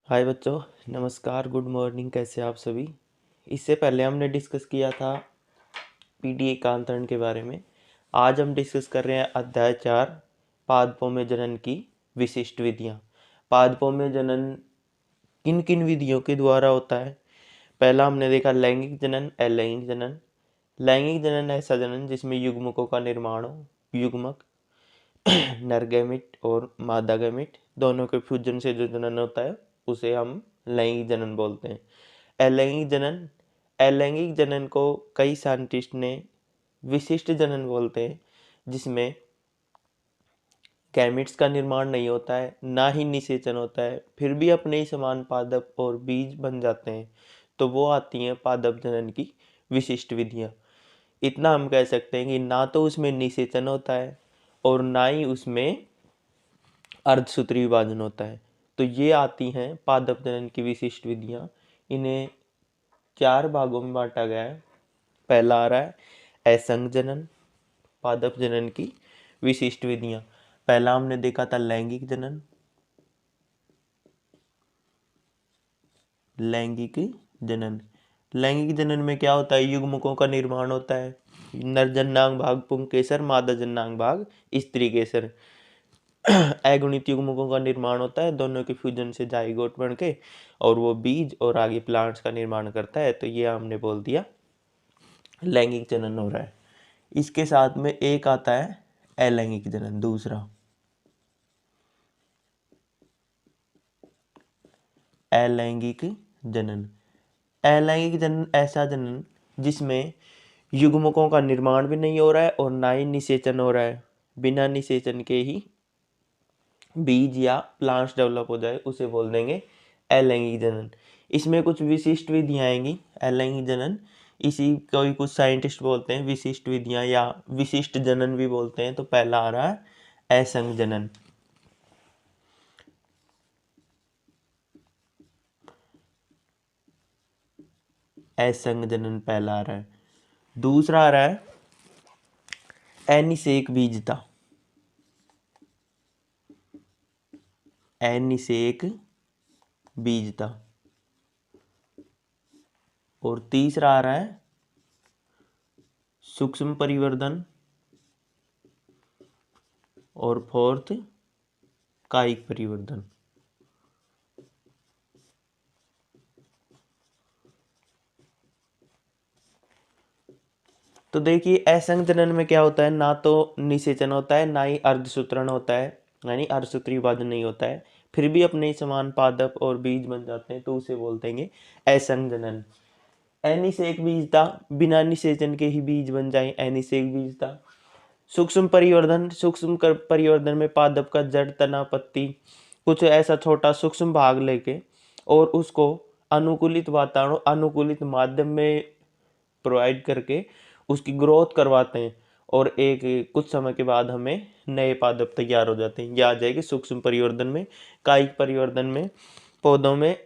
हाय बच्चों, नमस्कार, good morning. कैसे आप सभी। इससे पहले हमने डिस्कस किया था पीडी एकांतरण के बारे में। आज हम डिस्कस कर रहे हैं अध्याय 4 पादपों में जनन की विशिष्ट विधियां। पादपों में जनन किन किन विधियों के द्वारा होता है। पहला हमने देखा लैंगिक जनन, अलैंगिक जनन। लैंगिक जनन ऐसा जनन जिसमें युग्मकों का निर्माण हो। युग्मक नर गैमेट और मादा गैमेट दोनों के फ्यूजन से जो जनन होता है उसे हम लैंगिक जनन बोलते हैं। अलैंगिक जनन को कई साइंटिस्ट ने विशिष्ट जनन बोलते हैं, जिसमें गैमेट्स का निर्माण नहीं होता है, ना ही निषेचन होता है, फिर भी अपने ही समान पादप और बीज बन जाते हैं। तो वो आती हैं पादप जनन की विशिष्ट विधियां। इतना हम कह सकते हैं कि ना तो उसमें निषेचन होता है और ना ही उसमें अर्धसूत्री विभाजन होता है। तो ये आती हैं पादप जनन की विशिष्ट विधियां। इन्हें 4 भागों में बांटा गया है। पहला आ रहा है असंग जनन, पादप जनन की विशिष्ट विधियां। पहला हमने देखा था लैंगिक जनन। लैंगिक जनन लैंगिक जनन में क्या होता है, युग्मकों का निर्माण होता है। नर जननांग भाग पुंकेसर, मादा जननांग भाग स्त्री केसर। अगुणित युग्मकों का निर्माण होता है, दोनों के फ्यूजन से जाइगोट बन के और वो बीज और आगे प्लांट्स का निर्माण करता है। तो ये हमने बोल दिया लैंगिक जनन हो रहा है। इसके साथ में एक आता है अलैंगिक जनन। दूसरा अलैंगिक जनन। अलैंगिक जनन ऐसा जनन जिसमें युग्मकों का निर्माण भी नहीं हो रहा है और ना ही निषेचन हो रहा है। बिना निषेचन के ही बीज या प्लांट्स डेवलप हो जाए उसे बोल देंगे अलैंगिक जनन। इसमें कुछ विशिष्ट विधियां आएंगी। अलैंगिक जनन इसी को ही कुछ साइंटिस्ट बोलते हैं विशिष्ट विधियां या विशिष्ट जनन भी बोलते हैं। तो पहला आ रहा है असंग जनन। असंग जनन पहला आ रहा है। दूसरा आ रहा है अनिषेक बीजता। अनिषेक बीजता। और तीसरा आ रहा है सूक्ष्म परिवर्धन। और फोर्थ कायिक परिवर्धन। तो देखिए असंग जनन में क्या होता है, ना तो निषेचन होता है ना ही अर्धसूत्रण होता है, यानी अर्धसूत्री विभाजन नहीं होता है, फिर भी अपने समान पादप और बीज बन जाते हैं। तो उसे बोलते हैं असंग जनन। अनिषेक बीजता, बिना निषेचन के ही बीज बन जाए, अनिषेक बीजता। सूक्ष्म परिवर्धन, परिवर्धन में पादप का जड़, तना, पत्ती कुछ ऐसा छोटा सूक्ष्म भाग लेके और उसको अनुकूलित वातावरण, अनुकूलित माध्यम में प्रोवाइड करके उसकी ग्रोथ करवाते हैं और एक कुछ समय के बाद हमें नए पादप तैयार हो जाते हैं। यह आ जाएगी सूक्ष्म परिवर्धन में। कायिक परिवर्धन में पौधों में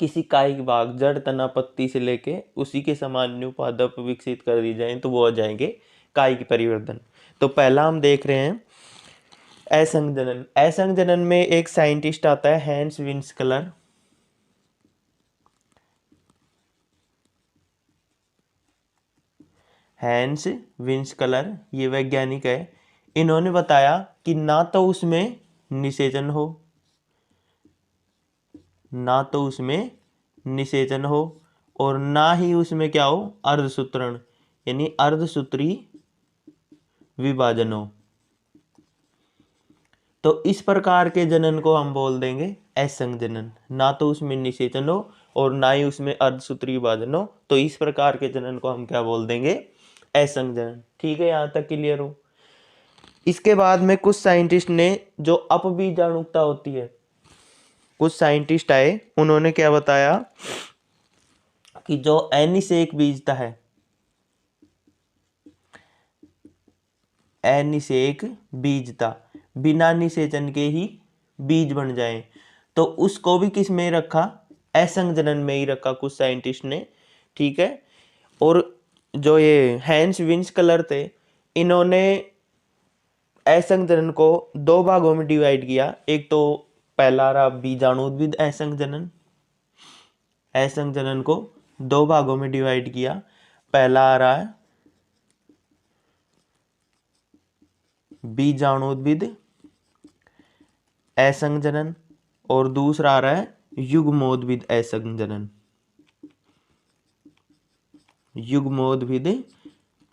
किसी कायिक भाग, जड़, तना, पत्ती से लेके उसी के समान न्यू पादप विकसित कर दी जाए तो वो आ जाएंगे कायिक परिवर्धन। तो पहला हम देख रहे हैं असंग जनन। असंग जनन में एक साइंटिस्ट आता है हैंस विंसकलर। हैंस विंसकलर ये वैज्ञानिक है। इन्होंने बताया कि ना तो उसमें निषेचन हो, ना तो उसमें निषेचन हो और ना ही उसमें क्या हो, अर्धसूत्रण यानी अर्धसूत्री विभाजन हो। तो इस प्रकार के जनन को हम बोल देंगे असंग जनन। ना तो उसमें निषेचन हो और ना ही उसमें अर्धसूत्री विभाजन हो, तो इस प्रकार के जनन को हम क्या बोल देंगे, असंग जनन। ठीक है, यहां तक क्लियर हो। इसके बाद में कुछ साइंटिस्ट ने जो अपबीजाणुकता होती है, कुछ साइंटिस्ट आए, उन्होंने क्या बताया कि जो अनिषेक बीजता है, अनिषेक बीजता बिना निषेचन के ही बीज बन जाए, तो उसको भी किस में रखा, असंग जनन में ही रखा कुछ साइंटिस्ट ने। ठीक है। और जो ये हैंस विंसकलर थे, इन्होंने असंग जनन को 2 भागों में डिवाइड किया। एक तो पहला रहा बीजाणुद्भिद असंजनन। असंजनन को दो भागों में डिवाइड किया। पहला आ रहा है बीजाणुद्भिद असंजनन और दूसरा आ रहा है युग्मोद्भिद असंजनन। युग्मोद्भिद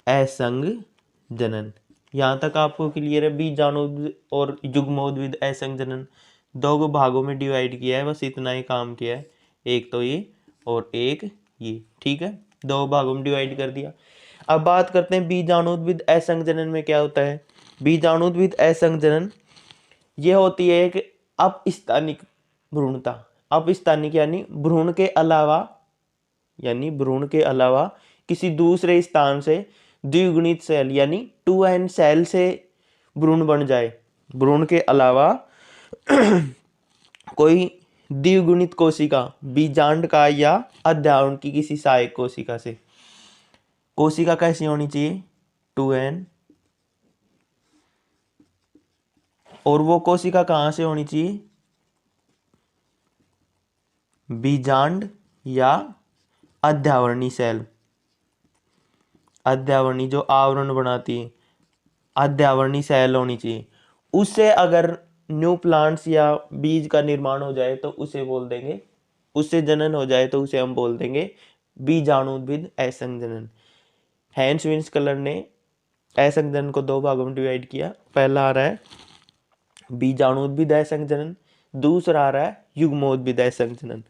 असंजनन, यहां तक आपको क्लियर है। बीजाणुद्भिद और युग्मोद्भिद असंजनन दो भागों में डिवाइड किया है, बस इतना ही काम किया है। एक तो ये और एक ये, ठीक है, दो भागों में डिवाइड कर दिया। अब बात करते हैं बीजाणुद्भिद असंजनन में क्या होता है। बीजाणुद्भिद असंजनन ये होती है एक अपस्थानिक भ्रूणता। अपस्थानिक यानी भ्रूण के अलावा किसी दूसरे स्थान से द्विगुणित सेल यानी 2n सेल से भ्रूण बन जाए। भ्रूण के अलावा कोई द्विगुणित कोशिका बीजांड का या अध्यावरण की किसी सहायक कोशिका से। कोशिका कैसी होनी चाहिए, 2n, और वो कोशिका कहां से होनी चाहिए, बीजांड या अध्यावरणी सेल। अध्यावरणी जो आवरण बनाती है, अध्यावरणी सेल होनी चाहिए। उससे अगर न्यू प्लांट्स या बीज का निर्माण हो जाए तो उसे बोल देंगे, उससे जनन हो जाए तो उसे हम बोल देंगे बीजाणुद्भिद असंजनन। हैंस विंसकलर ने असंजनन को दो भागों में डिवाइड किया। पहला आ रहा है बीजाणुद्भिद असंजनन, दूसरा आ रहा है युग्मोद्भिद असंजनन।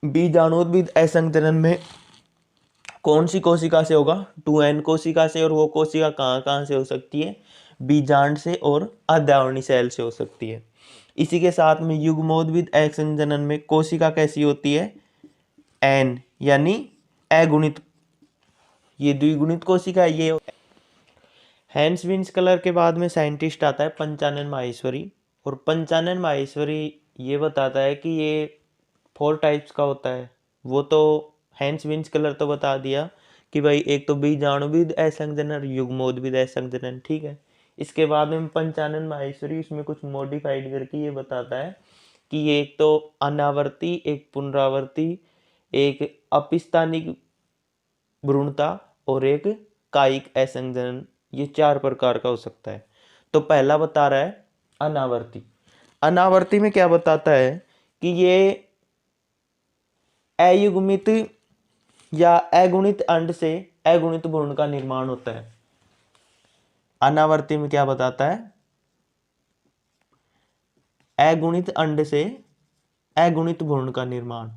बीजाणुद्भिद असंजनन में कौन सी कोशिका से होगा, 2n कोशिका से, और वो कोशिका कहाँ कहाँ से हो सकती है, बीजांड से और अध्यावरणी सेल से हो सकती है। इसी के साथ में युग्मोद्भिद असंजनन में कोशिका कैसी होती है, n यानी अगुणित, ये द्विगुणित कोशिका है ये। हैंस विंसकलर के बाद में साइंटिस्ट आता है पंचानन माहेश्वरी, और पंचानन माहेश्वरी ये बताता है कि ये 4 टाइप्स का होता है। वो तो हैंस विंसकलर तो बता दिया कि भाई एक तो बीजाणुद्भिद असंजनन, युग्मोद्भिद असंजनन, ठीक है। इसके बाद में पंचानन माहेश्वरी उसमें कुछ मॉडिफाइड करके ये बताता है कि ये एक तो अनावर्ती, एक पुनरावर्ती, एक अपस्थानिक भ्रूणता और एक कायिक असंजनन, ये 4 प्रकार का हो सकता है। तो पहला बता रहा है अनावर्ती। अनावर्ती में क्या बताता है कि ये अयुग्मित या अगुणित अंड से अगुणित भ्रूण का निर्माण होता है। अनावर्ती में क्या बताता है, अगुणित अंड से अगुणित भ्रूण का निर्माण।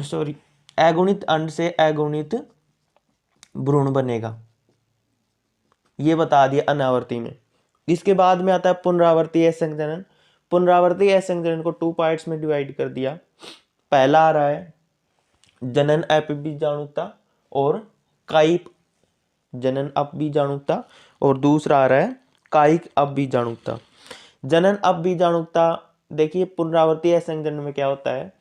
सॉरी, अगुणित अंड से अगुणित भ्रूण बनेगा, ये बता दिया अनावर्ती में। इसके बाद में आता है पुनरावर्ती असंजनन। पुनरावर्ती असंजनन को 2 पार्ट्स में डिवाइड कर दिया। पहला आ रहा है जनन अपबीजाणुता और कायिक जनन अपबीजाणुता, और दूसरा आ रहा है कायिक अपबीजाणुता। जनन अपबीजाणुता, देखिए पुनरावर्ती असंजनन में क्या होता है,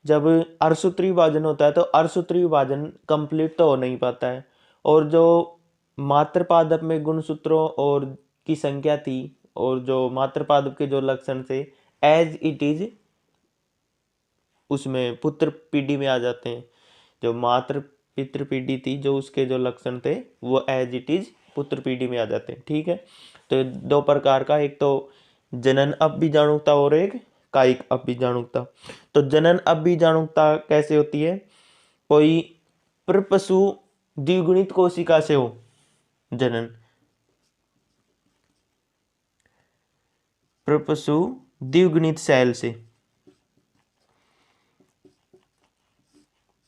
जब अर्धसूत्री विभाजन होता है तो अर्धसूत्री विभाजन कंप्लीट तो हो नहीं पाता है, और जो मात्र पादप में गुणसूत्रों और की संख्या थी और जो मात्र पादप के जो लक्षण थे एज इट इज उसमें पुत्र पीढ़ी में आ जाते हैं। जो मात्र पितृ पीढ़ी थी जो उसके जो लक्षण थे वो एज इट इज पुत्र पीढ़ी में आ जाते हैं, ठीक है। तो 2 प्रकार का, एक तो जनन अपबीजाणुता और एक कायिक अपबीजाणुता। तो जनन अपबीजाणुता कैसे होती है, कोई प्रपशु द्विगुणित कोशिका से हो जनन, प्रपशु द्विगुणित सेल से,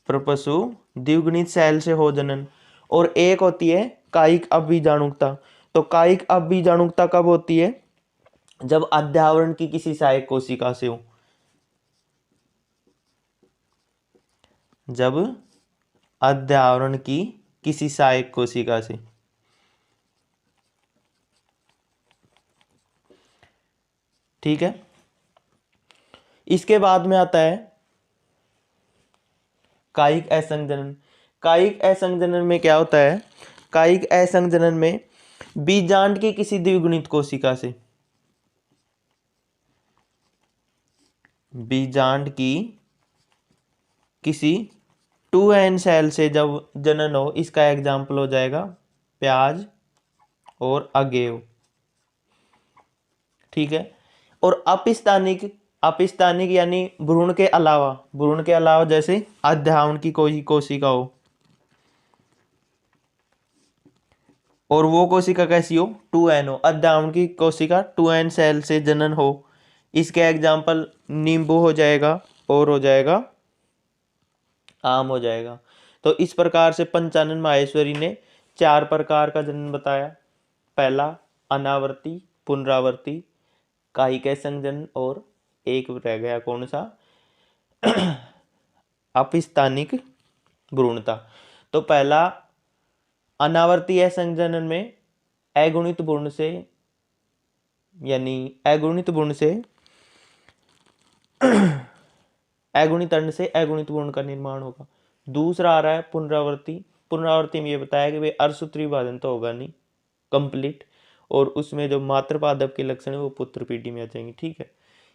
प्रपशु द्विगुणित सेल से हो जनन। और एक होती है कायिक अपबीजाणुता। तो कायिक अपबीजाणुता कब होती है, जब अध्यावरण की किसी सहायक कोशिका से हो, जब अध्यावरण की किसी सहायक कोशिका से। ठीक है, इसके बाद में आता है कायिक असंजनन। कायिक असंजनन में क्या होता है, कायिक असंजनन में बीजांड की किसी द्विगुणित कोशिका से, बीजांड की किसी 2n सेल से जब जनन हो, इसका एग्जाम्पल हो जाएगा प्याज और अगेव। ठीक है। और अपिस्तानिक, अपिस्तानिक यानी भ्रूण के अलावा, भ्रूण के अलावा जैसे अधावण की कोई कोशिका हो, और वो कोशिका कैसी हो, 2n हो, अधावण की कोशिका 2n सेल से जनन हो, इसके एग्जाम्पल नींबू हो जाएगा और हो जाएगा आम हो जाएगा। तो इस प्रकार से पंचानन माहेश्वरी ने 4 प्रकार का जनन बताया। पहला अनावर्ती, पुनरावर्ती, कायिक संजनन, और एक रह गया कौन सा, अपिस्तानिक भ्रूणता। तो पहला अनावर्ती असंजनन में अगुणित भ्रूण से, यानी अगुणित भ्रूण से अगुणित अंड से अगुणित भ्रूण का निर्माण होगा। दूसरा आ रहा है पुनरावर्ती। पुनरावर्ती में ये बताया कि वे अर्धसूत्री विभाजन तो होगा नहीं कंप्लीट, और उसमें जो मातृपादप के लक्षण है वो पुत्र पीढ़ी में आ जाएंगे। ठीक है।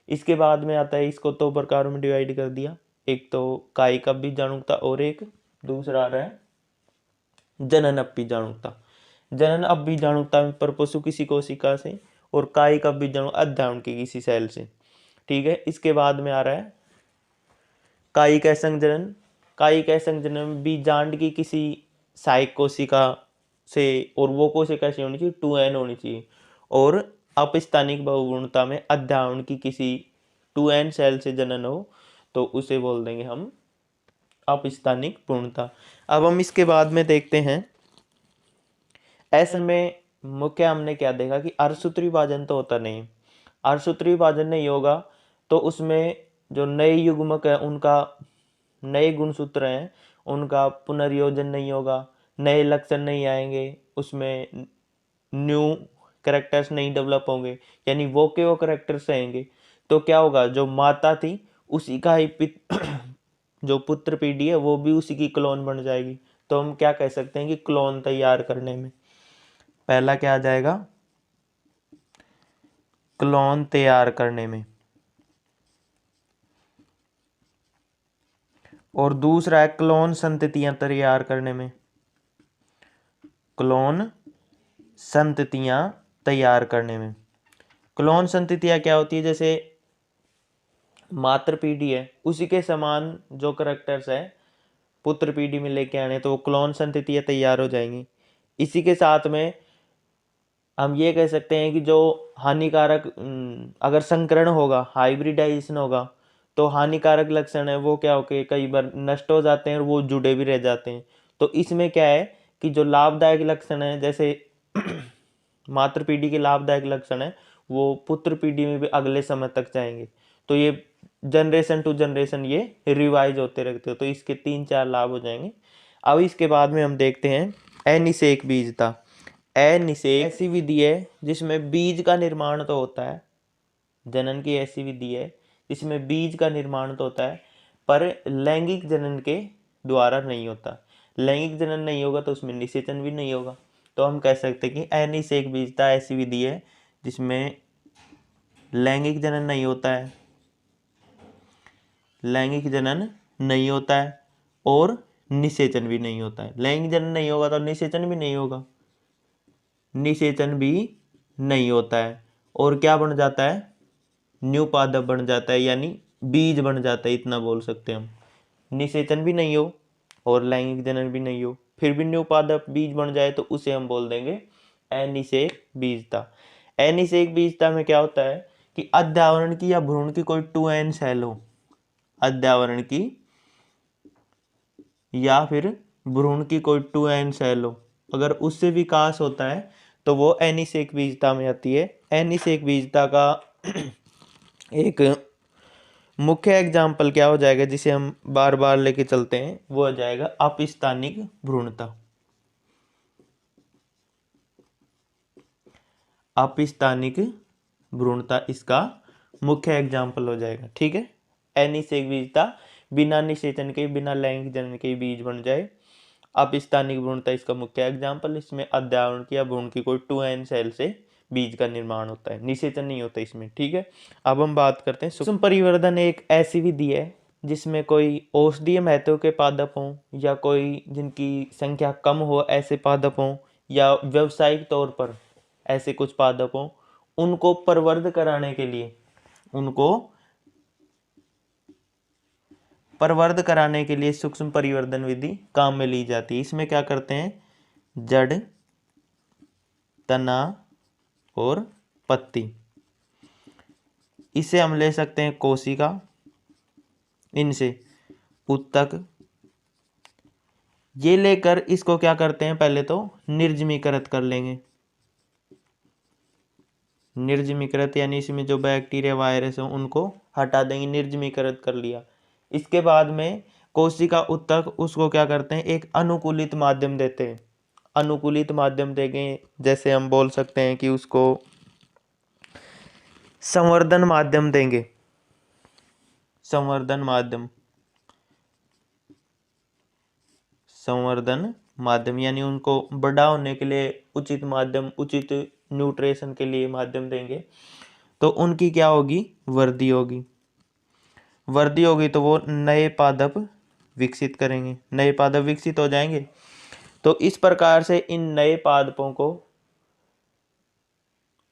इसके बाद में आता है, इसको 2 प्रकारों में डिवाइड कर दिया, एक तो कायिक बीजाणुता और एक दूसरा आ रहा है जनन बीजाणुता। जनन बीजाणुता में परपशु किसी कोशिका से, और कायिक बीजाणु अधावण की किसी सेल से। ठीक है। इसके बाद में आ रहा है कायिक असंजनन। कायिक असंजनन में बीजांड की किसी सहायक कोशिका से, और वो कोशिका कैसी होनी चाहिए, 2n होनी चाहिए। और अपस्थानिक बहुगुणता में अधावण की किसी 2n सेल से जनन हो, तो उसे बोल देंगे हम अपस्थानिक पूर्णता। अब हम इसके बाद में देखते हैं, ऐसे में मुख्य हमने क्या देखा कि अर्धसूत्री विभाजन तो होता नहीं। अर्धसूत्री विभाजन नहीं होगा तो उसमें जो नए युग्मक है, उनका नए गुणसूत्र हैं, उनका पुनर्योजन नहीं होगा, नए लक्षण नहीं आएंगे, उसमें न्यू कैरेक्टर्स नहीं डेवलप होंगे, यानी वो के वो कैरेक्टर्स रहेंगे। तो क्या होगा, जो माता थी उसी का ही जो पुत्र पीढ़ी है वो भी उसी की क्लोन बन जाएगी। तो हम क्या कह सकते हैं कि क्लोन तैयार करने में पहला क्या आ जाएगा, क्लोन तैयार करने में, और दूसरा है क्लोन संततियां तैयार करने में, क्लोन संततियां तैयार करने में। क्लोन संततियां क्या होती है, जैसे मातृ पीढ़ी है उसी के समान जो करेक्टर्स है पुत्र पीढ़ी में लेके आने, तो वो क्लोन संततियां तैयार हो जाएंगी। इसी के साथ में हम ये कह सकते हैं कि जो हानिकारक अगर संकरण होगा, हाइब्रिडाइजेशन होगा, तो हानिकारक लक्षण है वो क्या होके कई बार नष्ट हो जाते हैं और वो जुड़े भी रह जाते हैं। तो इसमें क्या है कि जो लाभदायक लक्षण है, जैसे मातृ पीढ़ी के लाभदायक लक्षण है, वो पुत्र पीढ़ी में भी अगले समय तक जाएंगे। तो ये जनरेशन टू जनरेशन ये रिवाइज होते रहते हो, तो इसके 3-4 लाभ हो जाएंगे। अब इसके बाद में हम देखते हैं अनिषेक बीजता। अनिषेक ऐसी विधि है जिसमें बीज का निर्माण तो होता है, जनन की ऐसी विधि है जिसमें बीज का निर्माण तो होता है, पर लैंगिक जनन के द्वारा नहीं होता। लैंगिक जनन नहीं होगा तो उसमें निषेचन भी नहीं होगा। तो हम कह सकते हैं कि अनिषेक बीजता ऐसी विधि है जिसमें लैंगिक जनन नहीं होता है, लैंगिक जनन नहीं होता है और निषेचन भी नहीं होता है। लैंगिक जनन नहीं होगा तो निषेचन भी नहीं होगा, निषेचन भी नहीं होता है, और क्या बन जाता है, न्यू पादप बन जाता है, यानी बीज बन जाता है, इतना बोल सकते हैं हम। निषेचन भी नहीं हो और लैंगिक जनन भी नहीं हो, फिर भी न्यू पादप बीज बन जाए, तो उसे हम बोल देंगे अनिषेक बीजता। अनिषेक बीजता में क्या होता है कि अध्यावरण की या भ्रूण की कोई 2n सेल हो, अध्यावरण की या फिर भ्रूण की कोई 2n सेल हो, अगर उससे विकास होता है तो वो अनिषेक बीजता में आती है। अनिषेक बीजता का एक मुख्य एग्जाम्पल क्या हो जाएगा जिसे हम बार बार लेके चलते हैं, वो हो जाएगा अपस्थानिक भ्रूणता। अपस्थानिक भ्रूणता इसका मुख्य एग्जाम्पल हो जाएगा। ठीक है। अनिषेक बीजता बिना निषेचन के, बिना लैंगिक जनन के बीज बन जाए, अपस्थानिक भ्रूणता इसका मुख्य एग्जाम्पल। इसमें अद्यावरण की या भ्रूण की कोई 2n सेल से बीज का निर्माण होता है, निषेचन नहीं होता इसमें, ठीक है। अब हम बात करते हैं सूक्ष्म परिवर्धन। एक ऐसी विधि है जिसमें कोई औषधीय महत्व के पादप हों या कोई जिनकी संख्या कम हो ऐसे पादप हों या व्यावसायिक तौर पर ऐसे कुछ पादप हों, उनको प्रवर्ध कराने के लिए, उनको प्रवर्ध कराने के लिए सूक्ष्म परिवर्धन विधि काम में ली जाती है। इसमें क्या करते हैं, जड़, तना और पत्ती, इसे हम ले सकते हैं कोशिका, इनसे उत्तक, ये लेकर इसको क्या करते हैं, पहले तो निर्जमीकृत कर लेंगे। निर्जमीकृत यानी इसमें जो बैक्टीरिया वायरस हो उनको हटा देंगे, निर्जमीकृत कर लिया। इसके बाद में कोशिका उत्तक उसको क्या करते हैं, एक अनुकूलित माध्यम देते हैं। अनुकूलित माध्यम देंगे, जैसे हम बोल सकते हैं कि उसको संवर्धन माध्यम देंगे। संवर्धन माध्यम, संवर्धन माध्यम यानी उनको बड़ा होने के लिए उचित माध्यम, उचित न्यूट्रिशन के लिए माध्यम देंगे, तो उनकी क्या होगी, वृद्धि होगी। वृद्धि होगी तो वो नए पादप विकसित करेंगे, नए पादप विकसित हो जाएंगे। तो इस प्रकार से इन नए पादपों को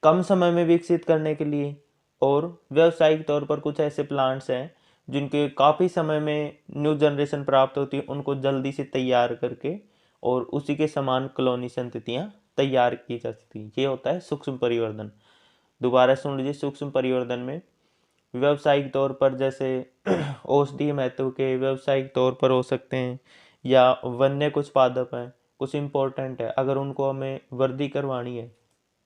कम समय में विकसित करने के लिए, और व्यावसायिक तौर पर कुछ ऐसे प्लांट्स हैं जिनके काफ़ी समय में न्यू जनरेशन प्राप्त होती है, उनको जल्दी से तैयार करके और उसी के समान कॉलोनी संततियाँ तैयार की जा सकती हैं। ये होता है सूक्ष्म परिवर्धन। दोबारा सुन लीजिए, सूक्ष्म परिवर्धन में व्यावसायिक तौर पर जैसे औषधीय महत्व के व्यावसायिक तौर पर हो सकते हैं, या वन्य कुछ पादप हैं, कुछ इम्पोर्टेंट है, अगर उनको हमें वृद्धि करवानी है,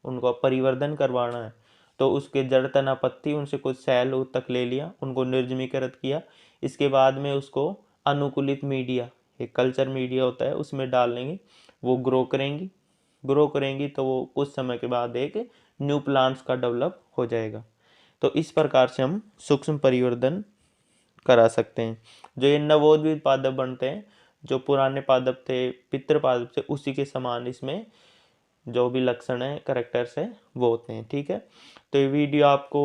उनको परिवर्धन करवाना है, तो उसके जड़, तना, पत्ती, उनसे कुछ सेल तक ले लिया, उनको निर्जमीकृत किया। इसके बाद में उसको अनुकूलित मीडिया, एक कल्चर मीडिया होता है, उसमें डाल लेंगे, वो ग्रो करेंगी। ग्रो करेंगी तो वो कुछ समय के बाद एक न्यू प्लांट्स का डेवलप हो जाएगा। तो इस प्रकार से हम सूक्ष्म परिवर्धन करा सकते हैं। जो ये नवोद्भिद पादप बनते हैं, जो पुराने पादप थे, पितृ पादप थे, उसी के समान इसमें जो भी लक्षण है, कैरेक्टर्स है, वो होते हैं, ठीक है। तो ये वीडियो आपको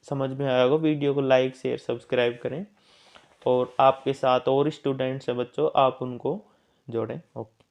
समझ में आया होगा। वीडियो को लाइक, शेयर, सब्सक्राइब करें, और आपके साथ और स्टूडेंट्स हैं बच्चों, आप उनको जोड़ें। ओके।